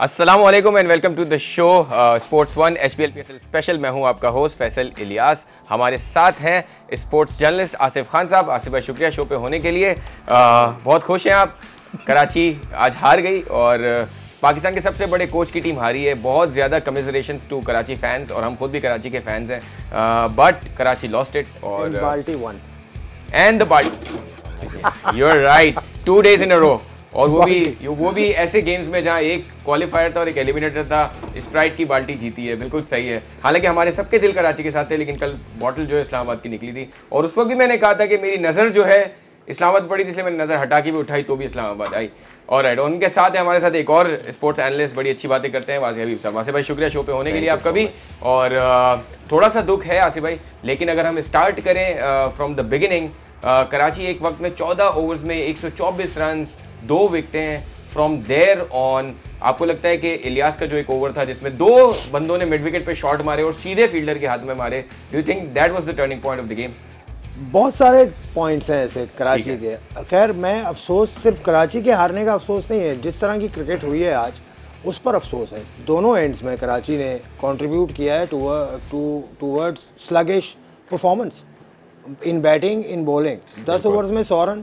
अस्सलाम वालेकुम and welcome to the show sports one HPL PSL special. मैं हूं आपका होस्ट फैसल इलियास। हमारे साथ हैं स्पोर्ट्स जर्नलिस्ट आसिफ खान साहब। आसिफ भाई शुक्रिया शो पे होने के लिए। बहुत खुश हैं आप। कराची आज हार गई और पाकिस्तान के सबसे बड़े कोच की टीम हारी है। बहुत ज़्यादा कमिजरेशंस टू कराची फैंस और हम खुद भी कराची के फैंस हैं, बट कराची लॉस्ट इट और and the party you are right 2 days in a row। और वो भी ऐसे गेम्स में जहाँ एक क्वालिफायर था और एक एलिमिनेटर था, स्प्राइट की बाल्टी जीती है। बिल्कुल सही है। हालांकि हमारे सबके दिल कराची के साथ थे, लेकिन कल बॉटल जो है इस्लामाबाद की निकली थी और उस वक्त भी मैंने कहा था कि मेरी नज़र जो है इस्लामाबाद पड़ी थी, इसलिए मैंने नज़र हटा के भी उठाई तो भी इस्लामाबाद आई। और राइट, उनके साथ है हमारे साथ एक और स्पोर्ट्स एनालिस्ट, बड़ी अच्छी बातें करते हैं, वासिफ हबीब साहब। वासिफ भाई शुक्रिया शो पे होने के लिए आपका भी। और थोड़ा सा दुख है आसिफ भाई, लेकिन अगर हम स्टार्ट करें फ्रॉम द बिगिनिंग, कराची एक वक्त में 14 ओवर्स में 124 रन, 2 विकेटें। फ्रॉम देयर ऑन आपको लगता है कि इलियास का जो एक ओवर था जिसमें 2 बंदों ने मिड विकेट पे शॉट मारे और सीधे फील्डर के हाथ में मारे, do you think that was the turning point of the game? बहुत सारे पॉइंट्स हैं ऐसे कराची के। खैर, मैं अफसोस सिर्फ कराची के हारने का अफसोस नहीं है, जिस तरह की क्रिकेट हुई है आज उस पर अफसोस है। दोनों एंड्स में कराची ने कंट्रीब्यूट किया है towards sluggish performance in batting, in bowling. 10 overs में 100 रन,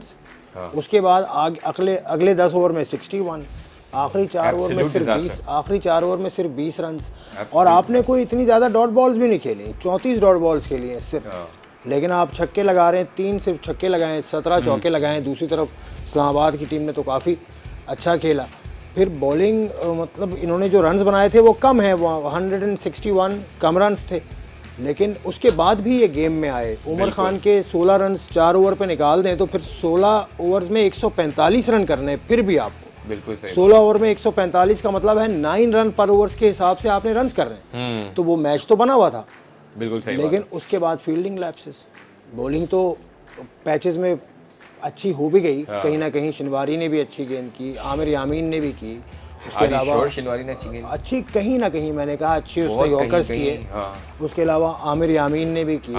उसके बाद अगले 10 ओवर में 61, आखिरी 4 ओवर में सिर्फ 20 रन। और आपने कोई इतनी ज़्यादा डॉट बॉल्स भी नहीं खेली, 34 डॉट बॉल्स खेली हैं सिर्फ। लेकिन आप छक्के लगा रहे हैं, 3 सिर्फ छक्के लगाए, 17 चौके लगाए। दूसरी तरफ इस्लामाबाद की टीम ने तो काफ़ी अच्छा खेला। फिर बॉलिंग मतलब इन्होंने जो रन्स बनाए थे वो कम है, 161 कम रन्स थे, लेकिन उसके बाद भी ये गेम में आए। उमर खान के 16 रन 4 ओवर पे निकाल दें तो फिर 16 ओवर्स में 145 रन करने, फिर भी आपको बिल्कुल सही 16 ओवर में 145 का मतलब है 9 रन पर ओवर्स के हिसाब से आपने रन कर रहे हैं। तो वो मैच तो बना हुआ था, बिल्कुल सही। लेकिन उसके बाद फील्डिंग लैप्सेस, बॉलिंग तो पैचेस में अच्छी हो भी गई। कहीं ना कहीं शिनवारी ने भी अच्छी गेंद की, आमिर यामीन ने भी की। उसके अलावा शिनवारी ने अच्छी कहीं ना कहीं मैंने कहा अच्छी उसने यॉर्कर्स किए। उसके अलावा आमिर यामीन ने भी की,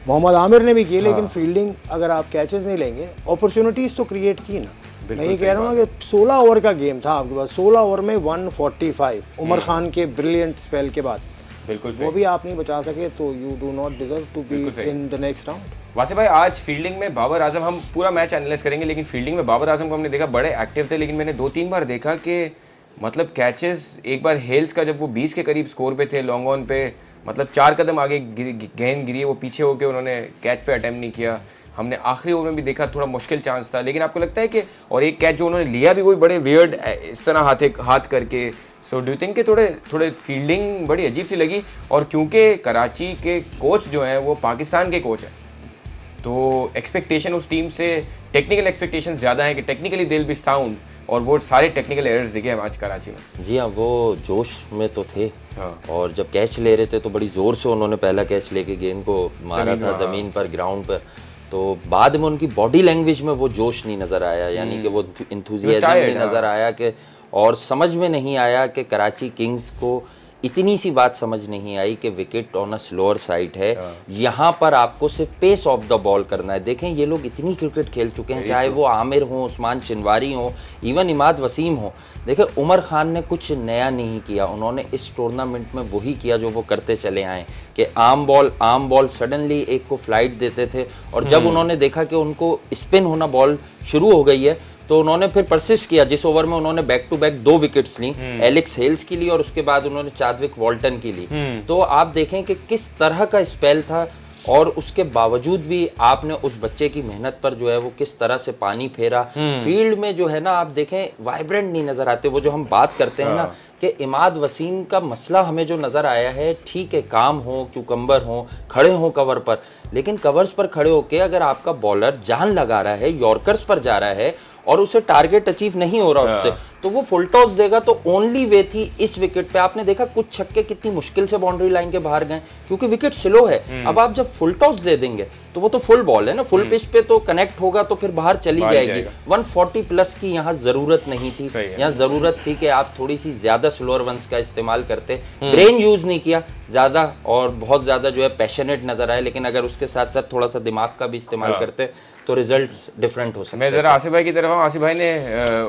मोहम्मद आमिर ने भी की। लेकिन फील्डिंग अगर आप कैचेस नहीं लेंगे, अपॉर्चुनिटीज तो क्रिएट की ना। मैं ये कह रहा हूँ कि 16 ओवर का गेम था आपके पास, 16 ओवर में 145 उमर खान के ब्रिलियंट स्पेल के बाद, बिल्कुल वो भी आप नहीं बचा सके, तो you do not deserve to be in the next round. Wasif भाई, आज फील्डिंग में बाबर आजम, हम पूरा मैच एनालाइज करेंगे, लेकिन फील्डिंग में बाबर आजम को हमने देखा बड़े एक्टिव थे, लेकिन मैंने 2-3 बार देखा कि मतलब कैचेस, एक बार हेल्स का जब वो 20 के करीब स्कोर पे थे, लॉन्ग ऑन पे, मतलब 4 कदम आगे गेंद गिरी है, वो पीछे होकर उन्होंने कैच पे अटेम्प्ट नहीं किया। हमने आखिरी ओवर में भी देखा थोड़ा मुश्किल चांस था, लेकिन आपको लगता है कि और एक कैच जो उन्होंने लिया भी कोई बड़े वियर्ड इस तरह हाथ करके। सो डू थिंक कि थोड़े फील्डिंग बड़ी अजीब सी लगी। और क्योंकि कराची के कोच जो हैं वो पाकिस्तान के कोच हैं, तो एक्सपेक्टेशन उस टीम से, टेक्निकल एक्सपेक्टेशन ज़्यादा है कि technically they will be sound, और वो सारे टेक्निकल एरर्स दिखे हैं आज कराची में। जी हाँ, वो जोश में तो थे। और जब कैच ले रहे थे तो बड़ी ज़ोर से उन्होंने पहला कैच लेके गेंद को मारा था ज़मीन पर, ग्राउंड पर। तो बाद में उनकी बॉडी लैंग्वेज में वो जोश नहीं नज़र आया, यानी कि वो इंथुजियाज्म नहीं नज़र आया कि, और समझ में नहीं आया कि कराची किंग्स को इतनी सी बात समझ नहीं आई कि wicket on a slower side है, यहाँ पर आपको सिर्फ पेस ऑफ द बॉल करना है। देखें, ये लोग इतनी क्रिकेट खेल चुके हैं, चाहे वो आमिर हो, उस्मान शिनवारी हो, इवन इमाद वसीम हो। देखें, उमर खान ने कुछ नया नहीं किया, उन्होंने इस टूर्नामेंट में वही किया जो वो करते चले आए कि आम बॉल सडनली एक को फ्लाइट देते थे, और जब उन्होंने देखा कि उनको स्पिन होना बॉल शुरू हो गई है तो उन्होंने फिर परसिस्ट किया। जिस ओवर में उन्होंने बैक टू बैक 2 विकेट्स ली, एलेक्स हेल्स की ली और उसके बाद उन्होंने चादविक वॉल्टन की ली। तो आप देखें कि किस तरह का स्पेल था, और उसके बावजूद भी आपने उस बच्चे की मेहनत पर जो है वो किस तरह से पानी फेरा। फील्ड में जो है ना, आप देखें वाइब्रेंट नहीं नजर आते। वो जो हम बात करते हैं ना कि इमाद वसीम का मसला हमें जो नज़र आया है, ठीक है, काम हो, क्यूकम्बर हो, खड़े हो कवर पर, लेकिन कवर्स पर खड़े होके अगर आपका बॉलर जान लगा रहा है, यॉर्कर्स पर जा रहा है और उसे टारगेट अचीव नहीं हो रहा उससे, तो वो फुल टॉस देगा। तो ओनली वे थी इस विकेट पे, आपने देखा कुछ छक्के कितनी मुश्किल से बाउंड्री लाइन के बाहर गए क्योंकि विकेट स्लो है। अब आप जब फुल टॉस दे देंगे तो वो तो फुल बॉल है ना, फुल पिच पे तो कनेक्ट होगा तो फिर बाहर चली जाएगी। 140 प्लस की यहाँ जरूरत नहीं थी, यहाँ जरूरत थी कि आप थोड़ी सी ज्यादा स्लोअर वंस का इस्तेमाल करते, ब्रेन यूज नहीं किया ज्यादा और बहुत ज्यादा जो है पैशनेट नजर आए, लेकिन अगर उसके साथ साथ थोड़ा सा दिमाग का भी इस्तेमाल करते तो रिजल्ट्स डिफरेंट हो सकते हैं। मैं जरा आसिफ भाई की तरफ हूँ आसिफ भाई ने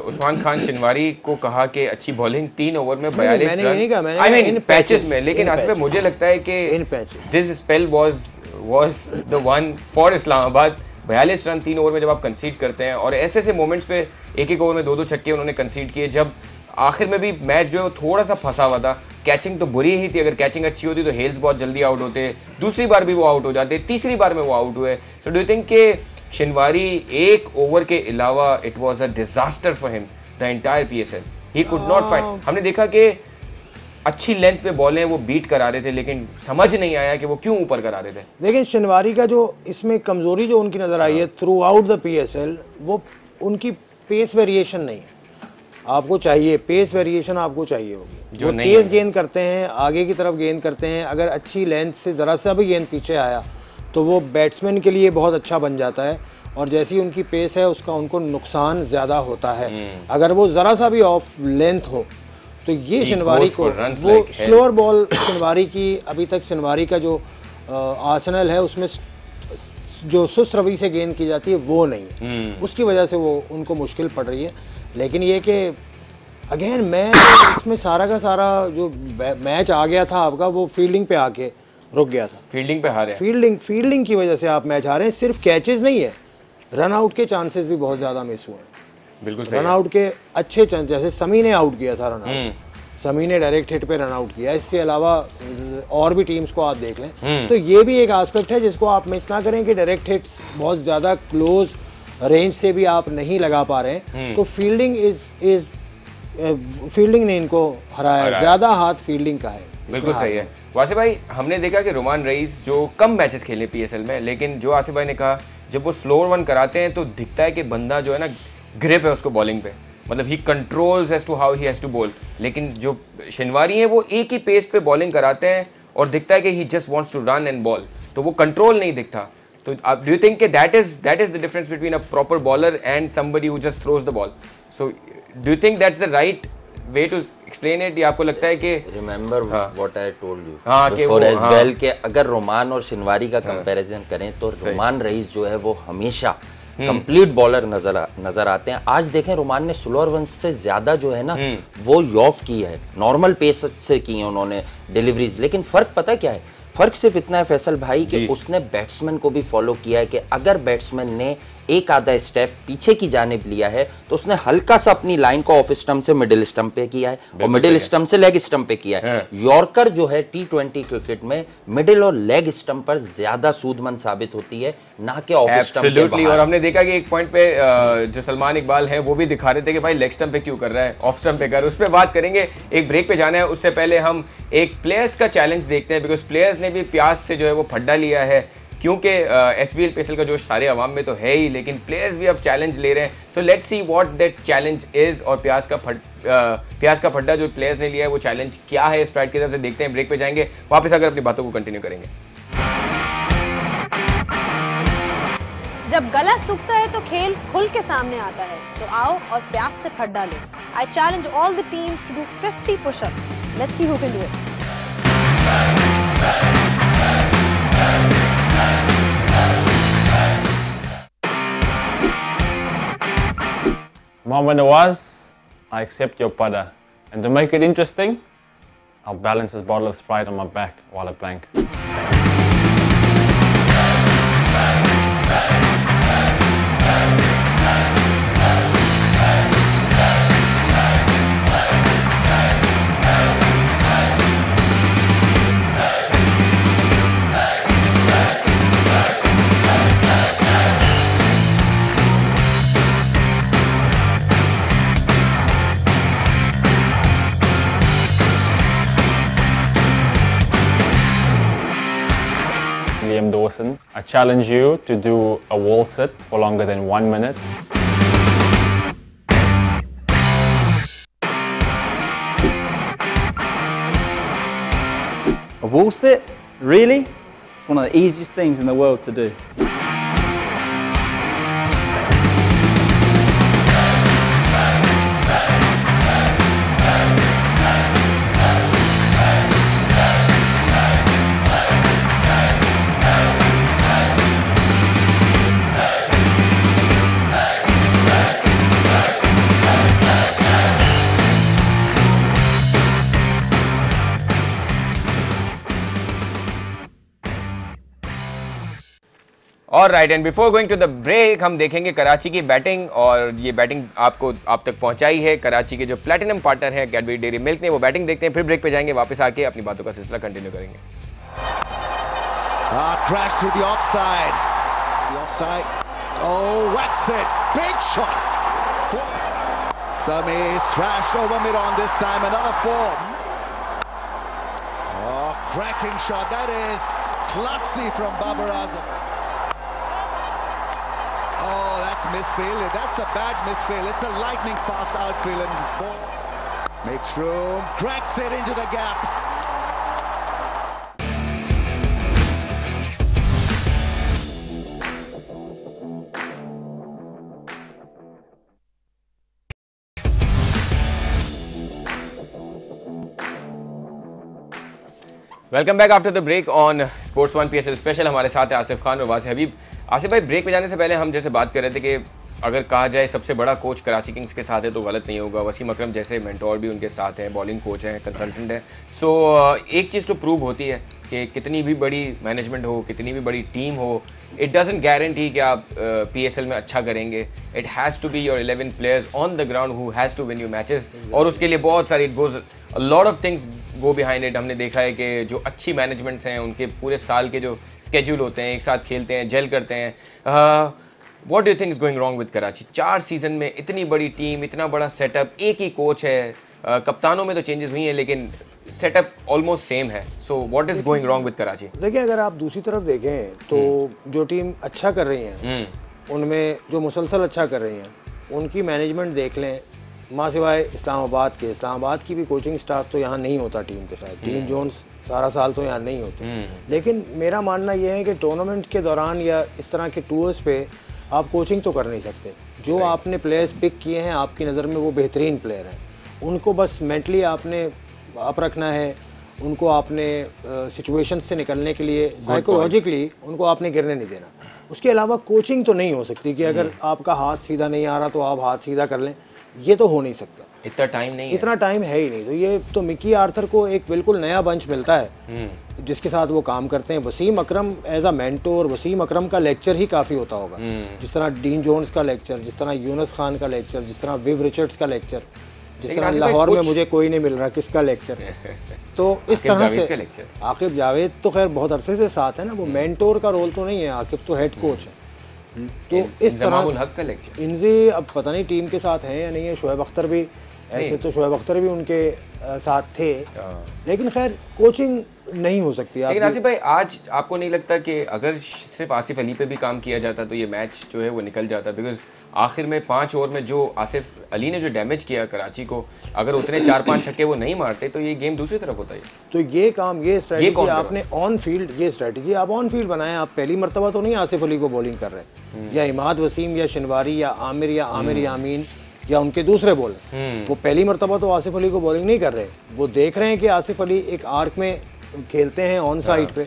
उस्मान खान शिनवारी को कहा कि अच्छी बॉलिंग 3 ओवर में 42 रन, आई मीन पैचेस में, लेकिन आसिफ भाई मुझे लगता है कि this spell was the one for Islamabad. 42 run 3 over में जब आप कंसीड करते हैं, और ऐसे ऐसे मोमेंट्स पे एक ओवर में 2-2 छक्के उन्होंने कंसीड किए, जब आखिर में भी मैच जो थोड़ा सा फंसा हुआ था। कैचिंग तो बुरी ही थी, अगर कैचिंग अच्छी होती तो हेल्स बहुत जल्दी आउट होते, दूसरी बार भी वो आउट हो जाते, तीसरी बार में वो आउट हुए। सो डू यू थिंक कि शिनवारी एक ओवर के अलावा it was a disaster for him the entire PSL, he could not find. हमने देखा कि अच्छी लेंथ पे बॉलें वो बीट करा रहे थे, लेकिन समझ नहीं आया कि वो क्यों ऊपर करा रहे थे। लेकिन शिनवारी का जो इसमें कमजोरी जो उनकी नजर आई है थ्रू आउट द पीएसएल, वो उनकी पेस वेरिएशन नहीं है। आपको चाहिए पेस वेरिएशन, आपको चाहिए होगी। जो तेज गेंद करते हैं, आगे की तरफ गेंद करते हैं, अगर अच्छी लेंथ से ज़रा सा भी गेंद पीछे आया तो वो बैट्समैन के लिए बहुत अच्छा बन जाता है, और जैसी उनकी पेस है उसका उनको नुकसान ज़्यादा होता है। अगर वो ज़रा सा भी ऑफ लेंथ हो तो ये शिनवारी को, वो स्लोअर बॉल शिनवारी की, अभी तक शिनवारी का जो आर्सेनल है उसमें जो सुस्त रवि से गेंद की जाती है वो नहीं है, उसकी वजह से वो उनको मुश्किल पड़ रही है। लेकिन ये कि अगेन मैं इसमें सारा का सारा जो मैच आ गया था आपका, वो फील्डिंग पे आके रुक गया था। फील्डिंग पे हारे, फील्डिंग की वजह से आप मैच हारे हैं। सिर्फ कैचेस नहीं है, रन आउट के चांसेस भी बहुत ज़्यादा मिस हुए हैं। बिल्कुल रन आउट के अच्छे चांस, जैसे समी ने आउट किया था रन आउट, समी ने डायरेक्ट हिट पे रन आउट किया। इससे अलावा और भी टीम्स को आप देख लें तो ये भी एक एस्पेक्ट है जिसको आप मिस ना करें कि डायरेक्ट हिट्स बहुत ज़्यादा क्लोज रेंज से भी आप नहीं लगा पा रहे हैं। तो फील्डिंग ने इनको हराया, ज़्यादा हाथ फील्डिंग का है। बिल्कुल सही है वासिफ भाई। हमने देखा कि रोमान रईस जो कम मैचेस खेले पीएसएल में, लेकिन जो आसिफ भाई ने कहा जब वो स्लोअर वन कराते हैं तो दिखता है कि बंदा जो है ना ग्रिप है उसको बॉलिंग पे, मतलब he controls as to how he has to bowl. लेकिन जो शिनवारी है वो एक ही पेस पे बॉलिंग कराते हैं और दिखता है कि he just wants to run and ball, तो वो कंट्रोल नहीं दिखता। तो do you think that is the difference between a proper bowler and somebody who just throws the ball? So do you think that's the right way to explain it, या आपको लगता है कि remember what I told you before as well कि अगर Roman और शिनवारी का comparison करें तो रोमान रईस जो है वो हमेशा कंप्लीट बॉलर नजर आते हैं। आज देखें रोमान ने स्लोअर वन से ज्यादा जो है ना वो यॉर्क की है, नॉर्मल पेस से की है उन्होंने डिलीवरीज। लेकिन फर्क पता क्या है? फर्क सिर्फ इतना है फैसल भाई कि उसने बैट्समैन को भी फॉलो किया है कि अगर बैट्समैन ने एक आधा स्टेप पीछे की जानिब लिया है तो उसने हल्का सा अपनी लाइन को ऑफ स्टंप से मिडिल स्टंप पे किया है और मिडिल स्टंप से लेग स्टंप पे किया है। यॉर्कर जो है T20 क्रिकेट में मिडिल और लेग स्टंप पर ज्यादा सूदमंद साबित होती है, ना कि ऑफ स्टंप के बाहर। और हमने देखा कि एक पॉइंट पे जो सलमान इकबाल है वो भी दिखा रहे थे कि भाई लेग स्टंप पे क्यों कर रहा है, ऑफ स्टंप पे कर। उस पर बात करेंगे, एक ब्रेक पे जाना है। उससे पहले हम एक प्लेयर्स का चैलेंज देखते हैं, बिकॉज प्लेयर्स ने भी प्यास से जो है वो फड्डा लिया है, क्योंकि एसबीएल पीएसएल का जोश सारे अवाम में तो है ही, लेकिन प्लेयर्स भी अब चैलेंज ले रहे हैं। So let's see what that challenge is, और प्यास का फड्डा जो प्लेयर्स ने लिया है वो चैलेंज क्या है स्प्राइट की तरफ से, देखते हैं। ब्रेक पे जाएंगे, वापस आकर अपनी बातों को कंटिन्यू करेंगे। जब गला सूखता है तो खेल खुल के सामने आता है, तो आओ और प्यास से फड्डा लो। I challenge all the teams to do 50 pushups. Let's see who can do it. Mohammad Nawaz, I accept your padda. And to make it interesting, I'll balance this bottle of Sprite on my back while I blank. Liam Dawson, I challenge you to do a wall sit for longer than 1 minute. A wall sit? Really? It's one of the easiest things in the world to do. और right, and before going to the break हम देखेंगे कराची की batting, और ये batting आप तक पहुंचाई है कराची के जो प्लैटिनम पार्टनर है कैडबरी डेयरी मिल्क ने। वो बैटिंग देखते हैं, फिर ब्रेक पे जाएंगे, वापस आके अपनी बातों का सिलसिला कंटिन्यू करेंगे। Crash through the offside. The offside. Oh, whacks it. Big shot. Sami is thrashed over mid on this time. Another 4. Oh, cracking shot. That is classy from Babar Azam. Oh, that's misfield. That's a bad misfield. It's a lightning fast outfield and ball makes room. Cracks it into the gap. Welcome back after the break on sports one PSL special. हमारे साथ है आसिफ खान और वासिफ हबीब। आसिफ भाई, break पे जाने से पहले हम जैसे बात कर रहे थे कि अगर कहा जाए सबसे बड़ा कोच कराची किंग्स के साथ है तो गलत नहीं होगा। वसीम अकरम जैसे मेंटोर भी उनके साथ हैं, बॉलिंग कोच हैं, कंसल्टेंट हैं। सो एक चीज़ तो प्रूव होती है कि कितनी भी बड़ी मैनेजमेंट हो, कितनी भी बड़ी टीम हो, इट डजंट गारंटी कि आप PSL में अच्छा करेंगे। It has to be your 11 players on the ground who has to win you matches, और उसके लिए बहुत सारी it goes a lot of things go behind it. हमने देखा है कि जो अच्छी मैनेजमेंट्स हैं उनके पूरे साल के जो स्केड्यूल होते हैं, एक साथ खेलते हैं, जेल करते हैं। What do you think is going wrong with Karachi? 4 season में इतनी बड़ी टीम, इतना बड़ा सेटअप, एक ही कोच है, कप्तानों में तो चेंजेस हुई हैं लेकिन सेटअप ऑलमोस्ट सेम है। So what is going wrong with Karachi? देखिए, अगर आप दूसरी तरफ देखें तो जो टीम अच्छा कर रही हैं उनमें जो मुसलसल अच्छा कर रही हैं उनकी मैनेजमेंट देख लें, माँ सिवाय इस्लामाबाद की भी कोचिंग स्टाफ तो यहाँ नहीं होता टीम के साथ। डीन जोन्स सारा साल तो यहाँ नहीं होते। लेकिन मेरा मानना यह है कि टूर्नामेंट के दौरान या इस तरह के टूर्स पे आप कोचिंग तो कर नहीं सकते। जो आपने प्लेयर्स पिक किए हैं आपकी नज़र में वो बेहतरीन प्लेयर हैं, उनको बस मेंटली आपने अप रखना है, उनको आपने सिचुएशन से निकलने के लिए साइकोलॉजिकली उनको आपने गिरने नहीं देना। उसके अलावा कोचिंग तो नहीं हो सकती कि अगर आपका हाथ सीधा नहीं आ रहा तो आप हाथ सीधा कर लें, ये तो हो नहीं सकता। इतना टाइम नहीं है, इतना टाइम है ही नहीं। तो ये तो मिकी आर्थर को एक बिल्कुल नया बंच मिलता है जिसके साथ वो काम करते हैं। वसीम अकरम एज अ मेंटोर, वसीम अकरम का लेक्चर ही काफ़ी होता होगा, जिस तरह डीन जोन्स का लेक्चर, जिस तरह यूनुस खान का लेक्चर, जिस तरह विव रिचर्ड्स का लेक्चर, जिस तरह लाहौर में मुझे कोई नहीं मिल रहा किसका लेक्चर। तो इस तरह से आकिब जावेद तो खैर बहुत अरसे से साथ है ना, वो मेंटोर का रोल तो नहीं है, आकिब तो हेड कोच है। तो इस तरह इनजी अब पता नहीं टीम के साथ हैं या नहीं है। शोएब अख्तर भी ऐसे तो शोएब अख्तर भी उनके साथ थे, लेकिन खैर कोचिंग नहीं हो सकती। लेकिन आसिफ भाई, आज आपको नहीं लगता कि अगर सिर्फ आसिफ अली पे भी काम किया जाता तो ये मैच जो है वो निकल जाता? बिकॉज आखिर में 5 ओवर में जो आसिफ अली ने जो डैमेज किया कराची को, अगर उतने 4-5 छक्के वो नहीं मारते तो ये गेम दूसरी तरफ होता है। तो ये काम, ये स्ट्रेटजी आपने ऑन फील्ड, ये स्ट्रेटजी आप ऑन फील्ड बनाएं। आप पहली मरतबा तो नहीं आसिफ अली को बॉलिंग कर रहे, या इमाद वसीम या शिनवारी या आमिर यामीन या उनके दूसरे बॉलर, वो पहली मरतबा तो आसिफ अली को बॉलिंग नहीं कर रहे। वो देख रहे हैं कि आसिफ अली एक आर्क में खेलते हैं ऑन साइड पे,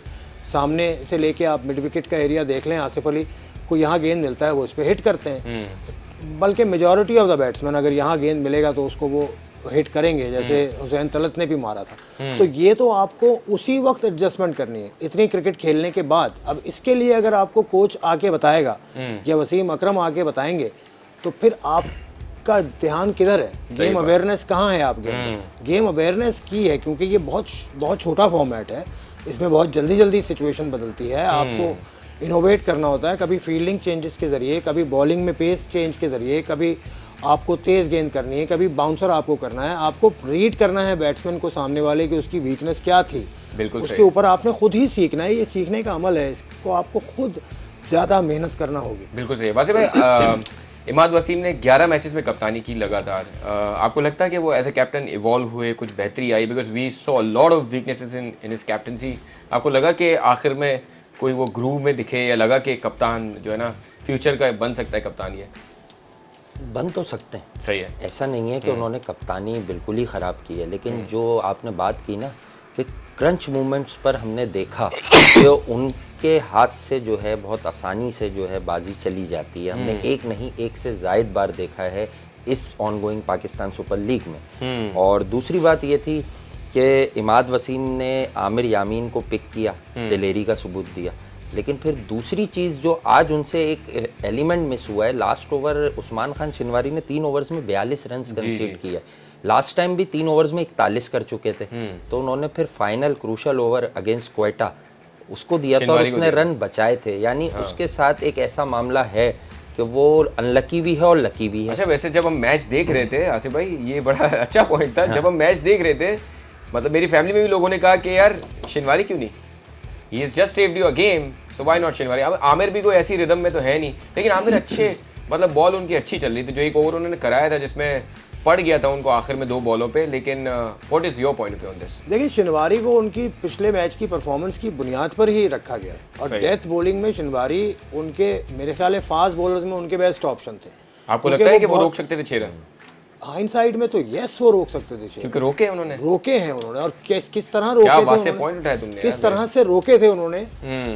सामने से लेके आप मिड विकेट का एरिया देख लें, आसिफ अली को यहाँ गेंद मिलता है वो उस पर हिट करते हैं। बल्कि मेजॉरिटी ऑफ द बैट्समैन अगर यहाँ गेंद मिलेगा तो उसको वो हिट करेंगे, जैसे हुसैन तलत ने भी मारा था। तो ये तो आपको उसी वक्त एडजस्टमेंट करनी है इतनी क्रिकेट खेलने के बाद। अब इसके लिए अगर आपको कोच आके बताएगा या वसीम अकरम आके बताएंगे तो फिर आपका ध्यान किधर है? गेम अवेयरनेस कहाँ है आपके? गेम अवेयरनेस की है, क्योंकि ये बहुत छोटा फॉर्मेट है, इसमें बहुत जल्दी सिचुएशन बदलती है। आपको इनोवेट करना होता है, कभी फील्डिंग चेंजेस के ज़रिए, कभी बॉलिंग में पेस चेंज के ज़रिए, कभी आपको तेज़ गेंद करनी है, कभी बाउंसर आपको करना है, आपको रीड करना है बैट्समैन को सामने वाले की उसकी वीकनेस क्या थी। बिल्कुल उसके ऊपर आपने खुद ही सीखना है, ये सीखने का अमल है, इसको आपको खुद ज़्यादा मेहनत करना होगी। बिल्कुल सही। वैसे भाई, इमाद वसीम ने 11 मैचेस में कप्तानी की लगातार। आपको लगता है कि वो एज ए कैप्टन इवॉल्व हुए, कुछ बेहतरी आई? Because we saw lot of weaknesses in his captaincy. आपको लगा कि आखिर में कोई वो ग्रूव में दिखे, या लगा कि कप्तान जो है ना फ्यूचर का बन सकता है कप्तान? ये बन तो सकते हैं, सही है, ऐसा नहीं है कि उन्होंने कप्तानी बिल्कुल ही ख़राब की है। लेकिन जो आपने बात की ना कि क्रंच मूवमेंट्स पर हमने देखा कि उनके हाथ से जो है बहुत आसानी से जो है बाजी चली जाती है। हमने एक नहीं, एक से ज़ायद बार देखा है इस ऑनगोइंग पाकिस्तान सुपर लीग में। और दूसरी बात ये थी कि इमाद वसीम ने आमिर यामीन को पिक किया, दिलेरी का सबूत दिया। लेकिन फिर दूसरी चीज़ जो आज उनसे एक एलिमेंट मिस हुआ है, लास्ट ओवर उस्मान खान शिनवारी ने 3 ओवर्स में 42 रन कंसीड किया। लास्ट टाइम भी 3 ओवर्स में 41 कर चुके थे, तो उन्होंने फिर final crucial over against Quetta उसको दिया था और उसने रन बचाए थे। यानी उसके साथ एक ऐसा मामला है कि वो अनलकी भी है और लकी भी है। अच्छा, वैसे जब हम मैच देख रहे थे आसिफ भाई, ये बड़ा अच्छा पॉइंट था, जब हम मैच देख रहे थे मतलब मेरी फैमिली में भी लोगों ने कहा कि यार शिनवारी क्यों नहीं, he is just saved you a game, so why not Shinwari. अब आमिर भी कोई ऐसी रिदम में तो है नहीं, लेकिन आमिर अच्छे मतलब बॉल उनकी अच्छी चल रही थी। जो एक ओवर उन्होंने कराया था जिसमें पड़ गया था उनको आखिर में 2 बॉलों पे, लेकिन what is your point of view on this? देखिए, शिनवारी को उनकी पिछले मैच की परफॉर्मेंस की बुनियाद पर ही रखा गया और डेथ बॉलिंग में शिनवारी उनके मेरे ख्याल है फास्ट बॉलर्स में उनके बेस्ट ऑप्शन थे। आपको लगता है कि वो रोक सकते थे 6 रन? हाइंडसाइड में तो यस वो रोक सकते थे, क्योंकि रोके हैं उन्होंने और किस तरह रोके थे उन्होंने, पॉइंट उठाया तुमने, किस तरह से रोके थे उन्होंने,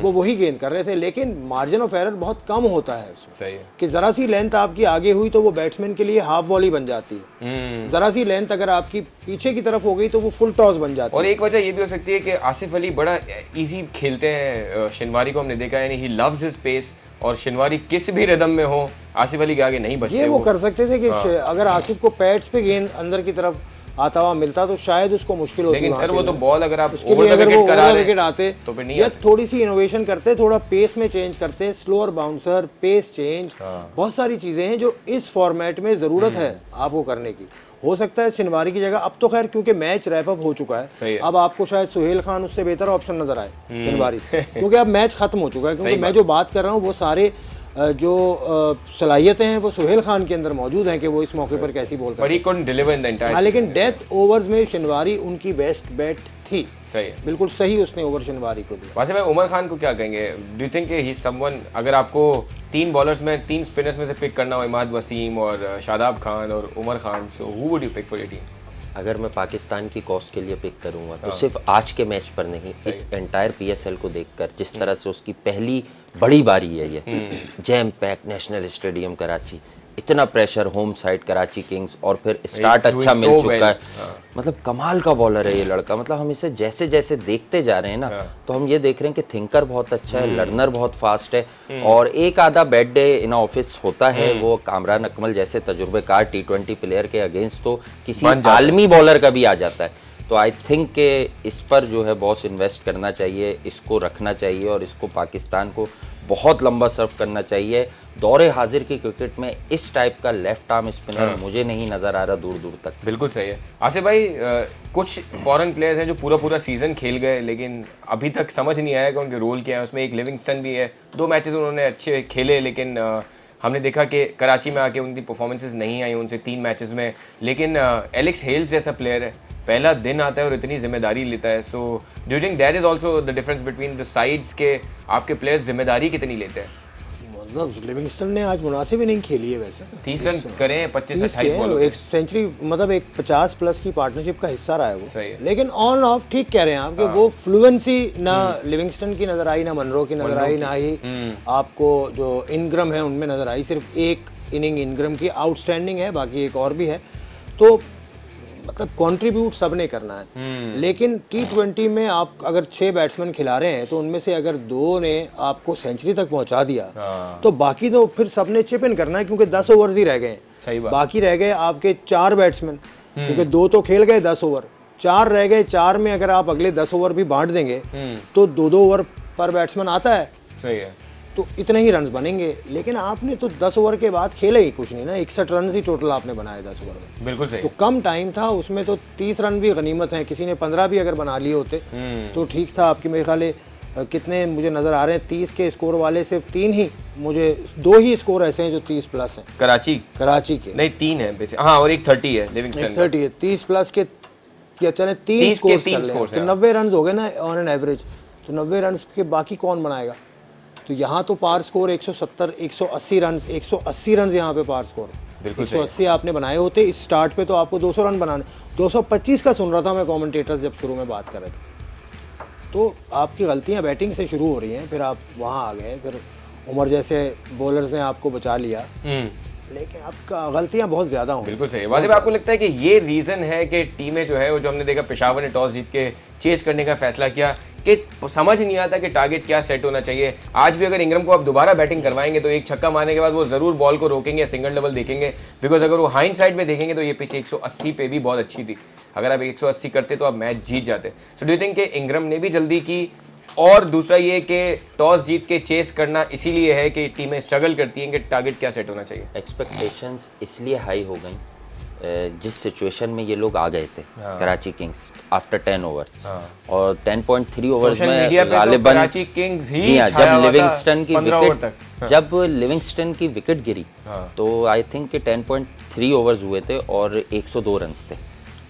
वो वही गेंद कर रहे थे। लेकिन मार्जिन ऑफ एरर बहुत कम होता है उसमें। सही है कि जरा सी लेंथ आपकी आगे हुई तो वो बैट्समैन के लिए हाफ वॉली बन जाती है, जरा सी लेंथ अगर आपकी पीछे की तरफ हो गई तो वो फुल टॉस बन जाती है। और एक वजह ये भी हो सकती है कि आसिफ अली बड़ा इजी खेलते हैं, शिनवारी को हमने देखा है, यानी ही लव्स हिज पेस, और शिनवारी किस भी रिदम में हो आसिफ अली के आगे नहीं बचते। ये वो कर सकते थे कि अगर आसिफ को पैड्स पे गेंद अंदर की तरफ आता हुआ मिलता तो शायद उसको मुश्किल होती। लेकिन सर वो तो बॉल अगर आप उसके लिए अगर वो ओवर विकेट आते तो फिर नहीं या थोड़ी सी इनोवेशन करते, थोड़ा पेस में चेंज करते, स्लोअर बाउंसर, पेस चेंज, बहुत सारी चीजें हैं जो इस फॉर्मेट में जरूरत है आपको करने की। हो सकता है शिनवारी की जगह, अब तो खैर क्योंकि मैच रैप अप हो चुका है, अब आपको शायद सुहेल खान उससे बेहतर ऑप्शन नजर आए शिनवारी से, क्योंकि अब मैच खत्म हो चुका है। क्योंकि मैं जो बात कर रहा हूँ वो सारे जो सलाहियतें हैं वो सुहेल खान के अंदर मौजूद हैं कि वो इस मौके पर कैसी बॉल करें। लेकिन डेथ ओवर्स में शिनवारी उनकी बेस्ट बैट थी। सही है, बिल्कुल सही उसने ओवर शिनवारी को दिया। वैसे मैं उमर खान को क्या कहेंगे, do you think he is someone, अगर आपको 3 बॉलर्स में 3 स्पिनर्स में से पिक करना हो, इमाद वसीम और शादाब खान और Umar Khan, so who would you pick for your team? अगर मैं पाकिस्तान की कॉस्ट के लिए पिक करूंगा तो सिर्फ आज के मैच पर नहीं, इस एंटायर पीएसएल को देखकर जिस तरह से उसकी पहली बड़ी बारी है ये, jam pack national stadium Karachi, इतना pressure, home side Karachi Kings, और फिर स्टार्ट अच्छा मिल चुका है। मतलब कमाल का बॉलर है ये लड़का। मतलब हम इसे जैसे जैसे देखते जा रहे हैं ना, तो हम ये देख रहे हैं कि थिंकर बहुत अच्छा है, लर्नर बहुत फास्ट है, और एक आधा बैड डे इन ऑफिस होता है, वो कामरान अकमल जैसे तजुर्बेकार T20 प्लेयर के अगेंस्ट तो किसी आलमी बॉलर का भी आ जाता है। तो आई थिंक के इस पर जो है बॉस इन्वेस्ट करना चाहिए, इसको रखना चाहिए और इसको पाकिस्तान को बहुत लंबा सर्व करना चाहिए। दौरे हाजिर की क्रिकेट में इस टाइप का लेफ्ट आर्म स्पिनर मुझे नहीं नज़र आ रहा दूर दूर तक। बिल्कुल सही है आसिफ भाई। कुछ फॉरेन प्लेयर्स हैं जो पूरा सीजन खेल गए, लेकिन अभी तक समझ नहीं आया कि उनके रोल क्या है। उसमें एक लिविंगस्टन भी है, 2 मैचेस उन्होंने अच्छे खेले, लेकिन हमने देखा कि कराची में आके उनकी परफॉर्मेंसेस नहीं आई उनसे 3 मैचेस में। लेकिन एलेक्स हेल्स जैसा प्लेयर है, पहला दिन आता है और इतनी जिम्मेदारी लेता है। सो do you think that is also the difference between the sides के आपके प्लेयर्स जिम्मेदारी कितनी लेते हैं? मतलब लिविंगस्टन ने आज मुनासिब इनिंग खेली है, वैसे 30 रन करें 25-28 बॉलों पे, एक सेंचुरी, मतलब एक 50 प्लस की पार्टनरशिप का हिस्सा रहा है वो। सही है। लेकिन ऑन ऑफ ठीक कह रहे हैं आप कि वो फ्लुएंसी ना लिविंगस्टन की नजर आई, ना मनरो की नजर आई, ना ही आपको जो इनग्रम है उनमें नजर आई। सिर्फ एक इनिंग इनग्रम की आउटस्टैंडिंग है, बाकी एक और भी है। तो मतलब कंट्रीब्यूट सब ने करना है। लेकिन T20 में आप अगर 6 बैट्समैन खिला रहे हैं तो उनमें से अगर 2 ने आपको सेंचुरी तक पहुंचा दिया तो बाकी तो फिर सबने चिप इन करना है, क्योंकि 10 ओवर्स ही रह गए हैं। बाकी रह गए आपके 4 बैट्समैन, क्योंकि 2 तो खेल गए 10 ओवर, 4 रह गए। 4 में अगर आप अगले 10 ओवर भी बांट देंगे तो 2-2 ओवर पर बैट्समैन आता है। सही है। तो इतने ही रन बनेंगे। लेकिन आपने तो 10 ओवर के बाद खेले ही कुछ नहीं ना, 61 रन ही टोटल आपने बनाए 10 ओवर में। बिल्कुल सही। तो कम टाइम था उसमें, तो 30 रन भी गनीमत है। किसी ने 15 भी अगर बना लिए होते तो ठीक था। आपकी मेरे ख्याल कितने मुझे नजर आ रहे हैं 30 के स्कोर वाले सिर्फ 3 ही, मुझे 2 ही स्कोर ऐसे हैं जो 30 प्लस हैं। कराची के नहीं 3 है बेसिक, हाँ, और एक 30 है लिविंगस्टन, 30 है। 30 प्लस के क्या चले 3 स्कोर तो 90 रन हो गए ना ऑन एन एवरेज। तो 90 रन के बाकी कौन बनाएगा? तो यहाँ तो पार स्कोर 170 180 रन यहाँ पे पार स्कोर 180 आपने बनाए होते इस स्टार्ट पे, तो आपको 200 रन बनाने। 225 का सुन रहा था मैं कमेंटेटर्स जब शुरू में बात कर रहे थे। तो आपकी गलतियाँ बैटिंग से शुरू हो रही हैं, फिर आप वहाँ आ गए, फिर उमर जैसे बॉलर्स ने आपको बचा लिया, लेकिन आपका गलतियां बहुत ज़्यादा होंगी। बिल्कुल सही। वाजिब, आपको लगता है कि ये रीज़न है कि टीमें जो है वो, जो हमने देखा पेशावर ने टॉस जीत के चेस करने का फैसला किया, कि समझ नहीं आता कि टारगेट क्या सेट होना चाहिए। आज भी अगर इंग्रम को आप दोबारा बैटिंग करवाएंगे तो एक छक्का मारने के बाद वो जरूर बॉल को रोकेंगे, सिंगल डबल देखेंगे, बिकॉज अगर वो हाइंड साइड में देखेंगे तो ये पिच 180 पे भी बहुत अच्छी थी। अगर आप 180 करते तो आप मैच जीत जाते। सो डू यू थिंक कि इंग्रम ने भी जल्दी की? और दूसरा ये कि टॉस जीत के चेस करना इसीलिए है कि टीमें स्ट्रगल करती हैं कि टारगेट क्या सेट होना चाहिए? एक्सपेक्टेशंस इसलिए हाई हो गई जिस सिचुएशन में ये लोग आ गए थे, कराची किंग्स आफ्टर 10 ओवर, और 10.3 ओवर्स में गालिबन कराची किंग्स ही जी हाँ, जब हाँ। लिविंगस्टन की विकेट गिरी तो आई थिंक कि 10.3 ओवर्स हुए थे और 102 रन्स थे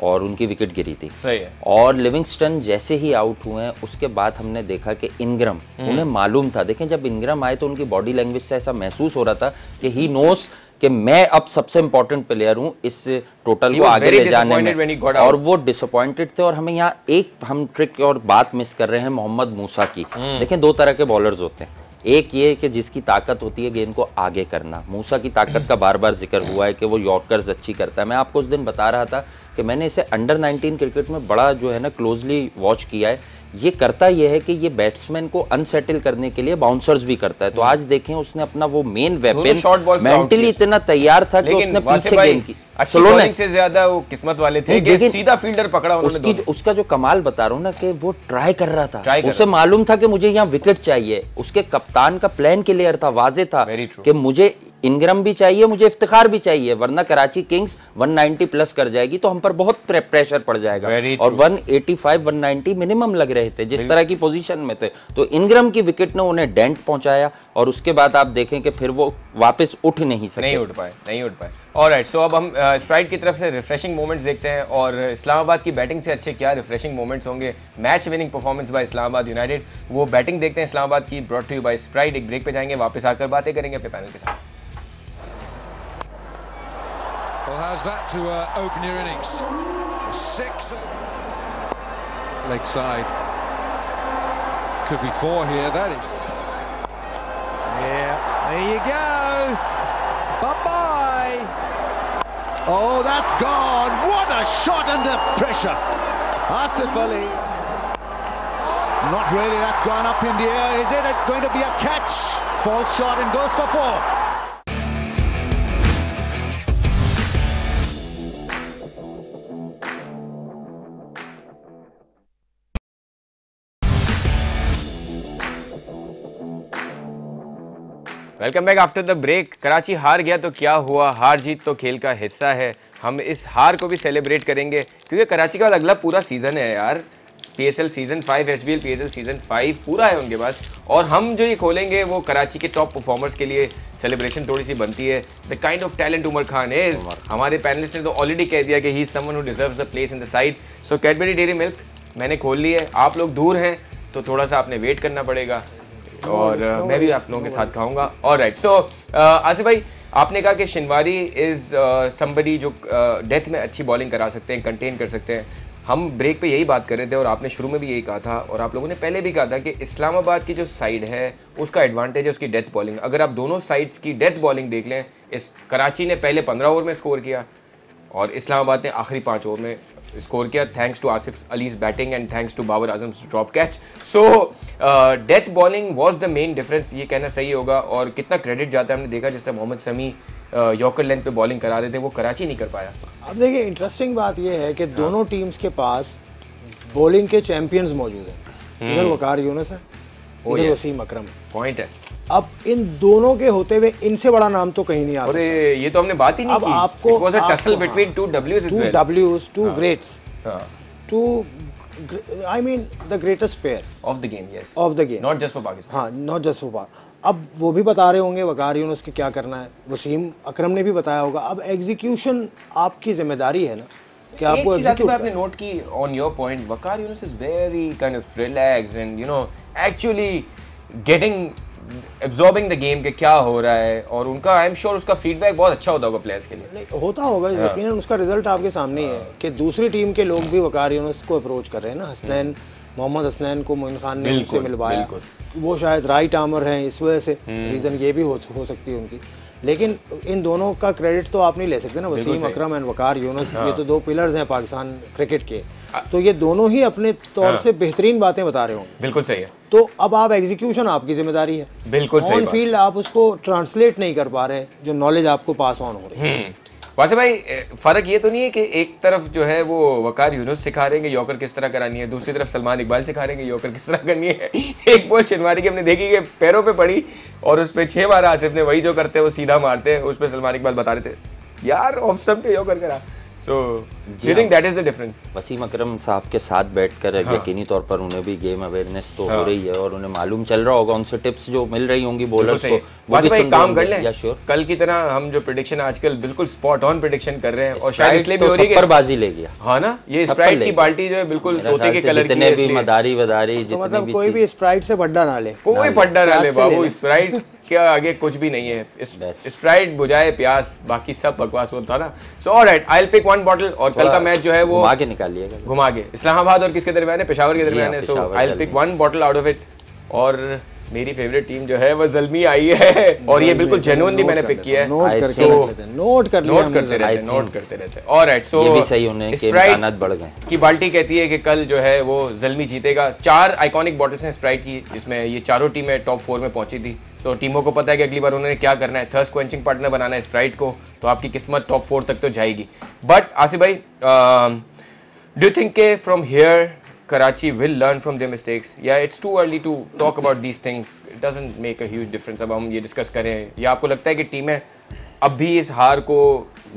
और उनकी विकेट गिरी थी। सही है। और लिविंगस्टन जैसे ही आउट हुए हैं उसके बाद हमने देखा कि इंग्रम, उन्हें मालूम था, देखें जब इंग्रम आए तो उनकी बॉडी लैंग्वेज से ऐसा महसूस हो रहा था कि ही नोस कि मैं अब सबसे इंपॉर्टेंट प्लेयर हूं इस टोटल को आगे ले जाने में, और वो डिसअपॉइंटेड थे। और हमें यहाँ एक हम ट्रिक और बात मिस कर रहे हैं मोहम्मद मूसा की। देखें दो तरह के बॉलर्स होते हैं, एक ये कि जिसकी ताकत होती है गेंद को आगे करना। मूसा की ताकत का बार बार जिक्र हुआ है कि वो यॉर्कर्स अच्छी करता है। मैं आपको उस दिन बता रहा था कि मैंने इसे अंडर 19 क्रिकेट में बड़ा जो है ना क्लोजली वॉच किया है। ये करता ये है कि ये बैट्समैन को अनसेटल करने के लिए बाउंसर्स भी करता है। तो आज देखें उसने अपना वो मेन वेपन मेंटली इतना तैयार था कि उसने पीछे गेंद की अच्छी बॉलिंग से ज्यादा वो किस्मत वाले थे कि सीधा फील्डर पकड़ा उन्होंने। उसका जो कमाल बता रहा हूँ ना कि वो ट्राई कर रहा था, उसे मालूम था कि मुझे यहाँ विकेट चाहिए। उसके कप्तान का प्लान क्लियर था, वाजे था कि मुझे इंग्रम भी चाहिए, मुझे इफ्तिखार भी चाहिए, वरना कराची किंग्स 190 प्लस कर जाएगी तो हम पर बहुत प्रेशर पड़ जाएगा। और 185 190 मिनिमम लग रहे थे जिस तरह की पोजीशन में थे। तो इंग्रम की विकेट ने उन्हें डेंट पहुंचाया और उसके बाद आप देखें कि फिर वो वापस उठ नहीं सके, नहीं उठ पाए। ऑलराइट, सो अब हम स्प्राइट की तरफ से रिफ्रेशिंग मोमेंट्स देखते हैं और इस्लामाबाद की बैटिंग से अच्छे क्या रिफ्रेशिंग मोमेंट्स होंगे। Match winning performance by Islamabad United, वो बैटिंग देखते हैं इस्लामाबाद की, brought to you by Sprite. एक ब्रेक पे जाएंगे, वापस आकर बातें करेंगे अपने पैनल के साथ। Well, how's that to open your innings? 6 leg side. Could be 4 here, that is. Yeah, there you go. Bye-bye. Oh, that's gone. What a shot under pressure. Asif Ali. Not really, that's gone up in the air. Is it going to be a catch? False shot and goes for 4. Welcome back after the break. Karachi हार गया तो क्या हुआ, हार जीत तो खेल का हिस्सा है। हम इस हार को भी सेलिब्रेट करेंगे क्योंकि कराची के बाद अगला पूरा सीज़न है यार। PSL season 5, SBL PSL season 5 पूरा है उनके पास, और हम जो ये खोलेंगे वो कराची के टॉप परफॉर्मर्स के लिए सेलिब्रेशन थोड़ी सी बनती है। The kind of talent Umar Khan is, हमारे पैनलिस्ट ने तो ऑलरेडी कह दिया कि he is someone who deserves the place in the side. So Cadbury Dairy Milk मैंने खोल ली है, आप लोग दूर हैं तो थोड़ा सा आपने वेट करना पड़ेगा और मैं भी आप लोगों के साथ खाऊंगा। ऑलराइट, सो आसिफ भाई, आपने कहा कि शिनवारी इज समबडी जो डेथ में अच्छी बॉलिंग करा सकते हैं, कंटेन कर सकते हैं। हम ब्रेक पे यही बात कर रहे थे और आपने शुरू में भी यही कहा था और आप लोगों ने पहले भी कहा था कि इस्लामाबाद की जो साइड है उसका एडवांटेज है उसकी डेथ बॉलिंग। अगर आप दोनों साइड्स की डेथ बॉलिंग देख लें, इस कराची ने पहले 15 ओवर में स्कोर किया और इस्लामाबाद ने आखिरी 5 ओवर में स्कोर किया, thanks to Asif Ali's batting and thanks to Babar Azam's drop catch. So death bowling was the main difference, ये कहना सही होगा। और कितना क्रेडिट जाता है, हमने देखा जिस तरह मोहम्मद शमी यॉर्कर लेंथ पे बॉलिंग करा रहे थे, वो कराची नहीं कर पाया। अब देखिए इंटरेस्टिंग बात ये है कि दोनों टीम्स के पास बॉलिंग के चैंपियंस मौजूद हैं। इधर वकार यूनुस है, इधर वसीम अकरम। पॉइंट है। अब इन दोनों के होते हुए इनसे बड़ा नाम तो कहीं नहीं आ सकता। अरे ये तो हमने बात ही नहीं की। अब आपको It was a tussle between two W's as well. Two greats, two I mean the greatest pair of the game, yes. Of the game. Not just for Pakistan. हाँ, not just for Pakistan. अब वो भी बता रहे होंगे वकार यूनुस के क्या करना है, वसीम अकरम ने भी बताया होगा। अब एग्जीक्यूशन आपकी जिम्मेदारी है ना कि आपको एग्जीक्यूट। आपने नोट की on your point, Waqar Yunus is very kind of relaxed and you know actually getting absorbing the game के क्या हो रहा है, और उनका आई एम श्योर उसका फीडबैक बहुत अच्छा होता होगा प्लेयर्स के लिए। नहीं होता होगा यकीनन, उसका रिजल्ट आपके सामने ही है कि दूसरी टीम के लोग भी वकार यूनुस को अप्रोच कर रहे हैं ना। हसनैन, मोहम्मद हसनैन को मोइन खान ने उनसे मिलवाया, वो शायद राइट आर्मर हैं, इस वजह से रीज़न ये भी हो सकती है उनकी। लेकिन इन दोनों का क्रेडिट तो आप नहीं ले सकते ना, वसीम अकरम एंड वकार यूनुस, ये तो 2 पिलर्स हैं पाकिस्तान क्रिकेट के, तो ये दोनों ही अपने तौर से बेहतरीन बातें बता रहे होंगे। बिल्कुल सही है। तो अब आप एग्जीक्यूशन आपकी जिम्मेदारी है, बिल्कुल सही ऑन फील्ड आप उसको ट्रांसलेट नहीं कर पा रहे, जो नॉलेज आपको पास ऑन हो रही है। वासिफ भाई, फर्क ये तो नहीं है कि एक तरफ जो है वो वकार यूनुस सिखा रहे हैं कि यॉर्कर किस तरह करानी है, दूसरी तरफ सलमान इकबाल सिखा रहे हैं कि यॉर्कर किस तरह करनी है। एक बॉल शनवारी की हमने देखी कि पैरों पे पड़ी और उस पर 6 मारा आसिफ ने, वही जो करते हैं वो सीधा मारते हैं, उस पर सलमान इकबाल बता रहे थे यार ऑफ स्टंप पे यॉर्कर करा। So you think that is the difference? Wasim Akram साहब के साथ बैठकर यकीनी तौर पर उन्हें भी गेम अवेयरनेस तो हो रही है और उन्हें मालूम चल रहा होगा, उनसे टिप्स जो मिल रही होंगी बॉलर्स को, वो भी सुन काम कर लें। या श्योर, कल की तरह हम जो प्रेडिक्शन आजकल बिल्कुल स्पॉट ऑन प्रेडिक्शन कर रहे हैं, और शायद इसलिए भी तो हो रही है पर बाजी ले गया। हाँ ना, ये स्प्राइट की बाल्टी जो है बिल्कुल तोते के कलर की जितने है, भी मदारी वदारी तो जितने मतलब भी कोई भी स्प्राइट से फड्डा ना ले, कोई फड्डा ना ले बाबू, स्प्राइट के आगे कुछ भी नहीं है। स्प्राइट बुझाए प्यास, बाकी सब बकवास होता ना। So alright, I will pick 1 bottle, और कल का मैच जो है वो घुमा के निकालिएगा, घुमा के इस्लामाबाद और किसके दरमियान है, पेशावर के दरमियान है। So I will pick 1 bottle out of it, और मेरी फेवरेट टीम जो है वो ज़ल्मी आई है, और ये बिल्कुल जेन्युइनली मैंने पिक किया है। नोट करते रहते। ऑलराइट, सो ये भी सही होने के इम्कानात बढ़ गए की बाल्टी कहती है कि कल जो है वो ज़ल्मी जीतेगा। 4 आइकॉनिक बॉटल्स हैं स्प्राइट की, जिसमें ये चारों टीमें टॉप 4 में पहुंची थी। सो टीमों को पता है कि अगली बार उन्होंने क्या करना है, थर्स्ट क्वेंचिंग पार्टनर बनाना है स्प्राइट को, तो आपकी किस्मत टॉप 4 तक तो जाएगी। बट आसिफ भाई, डू यू थिंक के from here Karachi will learn from their mistakes? Yeah, it's too early to talk about these things. It doesn't make a huge difference. अब हम ये डिस्कस करें, या आपको लगता है कि टीमें अब भी इस हार को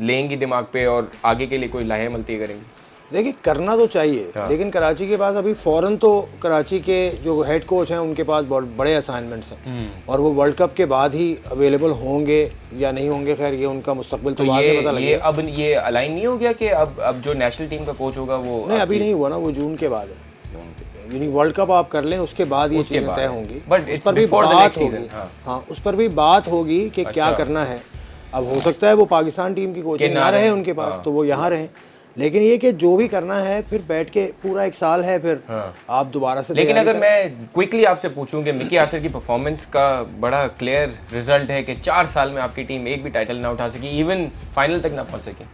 लेंगी दिमाग पे और आगे के लिए कोई लाहे मलती करेंगी? देखिए, करना तो चाहिए, लेकिन कराची के पास अभी फौरन तो कराची के जो हेड कोच हैं उनके पास बहुत बड़े असाइनमेंट्स हैं, और वो वर्ल्ड कप के बाद ही अवेलेबल होंगे या नहीं होंगे, खैर ये उनका मुस्तकबिल तो बाद में पता लगेगा। अब ये अलाइन नहीं हो गया कि अब जो नेशनल टीम का कोच होगा वो नहीं, अभी नहीं हुआ ना, वो जून के बाद है। यानी वर्ल्ड कप आप कर लें, उसके बाद ये चीज़ें तय होंगी, बट उस पर भी बात होगी। हाँ, उस पर भी बात होगी कि क्या करना है। अब हो सकता है वो पाकिस्तान टीम की कोचिंग ना रहे उनके पास, तो वो यहाँ रहें, लेकिन ये कि जो भी करना है फिर बैठ के पूरा 1 साल है, फिर आप दोबारा से। लेकिन अगर मैं क्विकली आपसे पूछूं कि मिकी आर्थर की परफॉर्मेंस का बड़ा क्लियर रिजल्ट है कि 4 साल में आपकी टीम एक भी टाइटल ना उठा सकी, इवन फाइनल तक ना पहुंच सकी,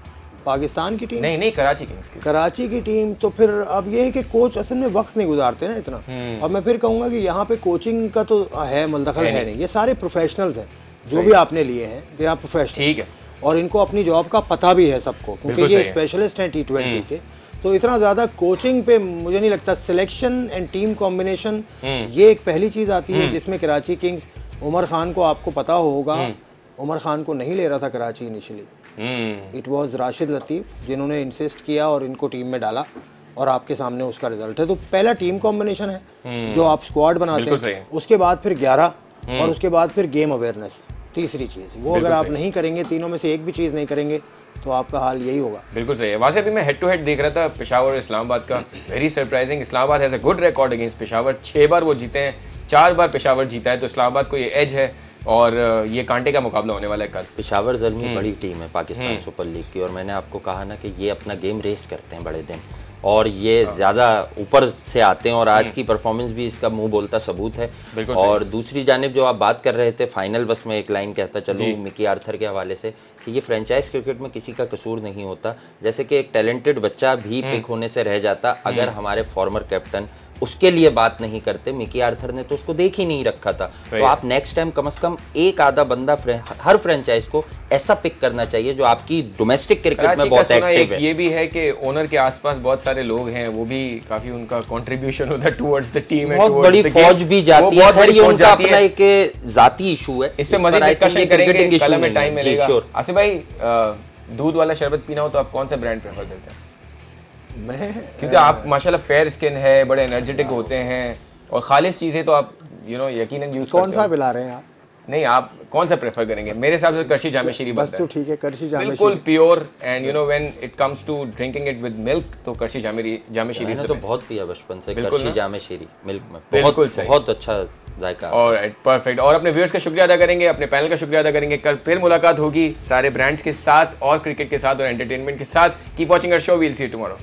पाकिस्तान की टीम नहीं कराची किंग्स की, कराची की टीम, तो फिर अब ये है कि कोच असल में वक्त नहीं गुजारते ना इतना। और मैं फिर कहूँगा कि यहाँ पे कोचिंग का तो है मुंदखल है नहीं, ये सारे प्रोफेशनल्स हैं जो भी आपने लिए हैं, दे आर प्रोफेशनल, ठीक है, और इनको अपनी जॉब का पता भी है सबको, क्योंकि ये स्पेशलिस्ट हैं T20 के। तो इतना ज़्यादा कोचिंग पे मुझे नहीं लगता। सिलेक्शन एंड टीम कॉम्बिनेशन, ये एक पहली चीज़ आती है जिसमें कराची किंग्स, उमर खान को आपको पता होगा, उमर खान को नहीं ले रहा था Karachi initially, it was Rashid Latif जिन्होंने इंसिस्ट किया और इनको टीम में डाला, और आपके सामने उसका रिजल्ट है। तो पहला टीम कॉम्बिनेशन है जो आप स्क्वाड बनाते हैं, उसके बाद फिर 11, और उसके बाद फिर गेम अवेयरनेस, तीसरी चीज़ वो अगर आप नहीं करेंगे, तीनों में से एक भी चीज़ नहीं करेंगे, तो आपका हाल यही होगा। बिल्कुल सही है। वहाँ से अभी मैं हेड टू हेड देख रहा था पेशावर और इस्लामाबाद का, very surprising. Islamabad has a good record against Peshawar, 6 बार वो जीते हैं, 4 बार पेशावर जीता है, तो इस्लामाबाद को ये एज है, और ये कांटे का मुकाबला होने वाला है कल। पेशावर ज़ल्मी बड़ी टीम है पाकिस्तान सुपर लीग की, और मैंने आपको कहा ना कि ये अपना गेम रेस करते हैं बड़े दिन, और ये ज़्यादा ऊपर से आते हैं, और आज की परफॉर्मेंस भी इसका मुंह बोलता सबूत है। और दूसरी जानिब जो आप बात कर रहे थे फाइनल, बस मैं एक लाइन कहता चलूँ मिकी आर्थर के हवाले से कि ये फ्रेंचाइज क्रिकेट में किसी का कसूर नहीं होता। जैसे कि एक टैलेंटेड बच्चा भी पिक होने से रह जाता अगर हमारे फॉर्मर कैप्टन उसके लिए बात नहीं करते। मिकी आर्थर ने तो उसको देख ही नहीं रखा था। तो आप नेक्स्ट टाइम कम से कम एक आधा बंदा हर फ्रेंचाइज को ऐसा पिक करना चाहिए जो आपकी डोमेस्टिक क्रिकेट में बहुत एक्टिव है। ये भी है कि ओनर के आसपास बहुत सारे लोग हैं, वो भी काफी उनका कंट्रीब्यूशन होता है टुवर्ड्स द टीम, बहुत बड़ी फौज भी जाती है, खैर ये उनका अपना एक जाती इशू है, इस पे मजीद डिस्कशन करेंगे, कल में टाइम मिलेगा। आसिफ भाई, दूध वाला शरबत पीना हो तो आप कौन सा ब्रांड प्रेफर करते हैं? क्योंकि आप माशाल्लाह फेयर स्किन है, बड़े एनर्जेटिक होते हैं, और खालिस चीज़ें तो आप यकीनन यूज़ करते हो। कौन सा पिला रहे हैं आप? नहीं, आप कौन सा प्रेफर करेंगे? मेरे हिसाब से करशी जामे शीरी बस तो ठीक है, करशी जामे बिल्कुल pure, and when it comes to drinking it with milk, तो करशी जामे शीरी तो बहुत पिया बचपन से, करशी जामे शीरी मिल्क में बहुत अच्छा जायका। Alright, perfect. और अपने व्यूअर्स का शुक्रिया अदा करेंगे, अपने पैनल का शुक्रिया अदा करेंगे। कल फिर मुलाकात होगी सारे ब्रांड्स के साथ और क्रिकेट के साथ और एंटरटेनमेंट के साथ। Keep watching our show, we will see you tomorrow.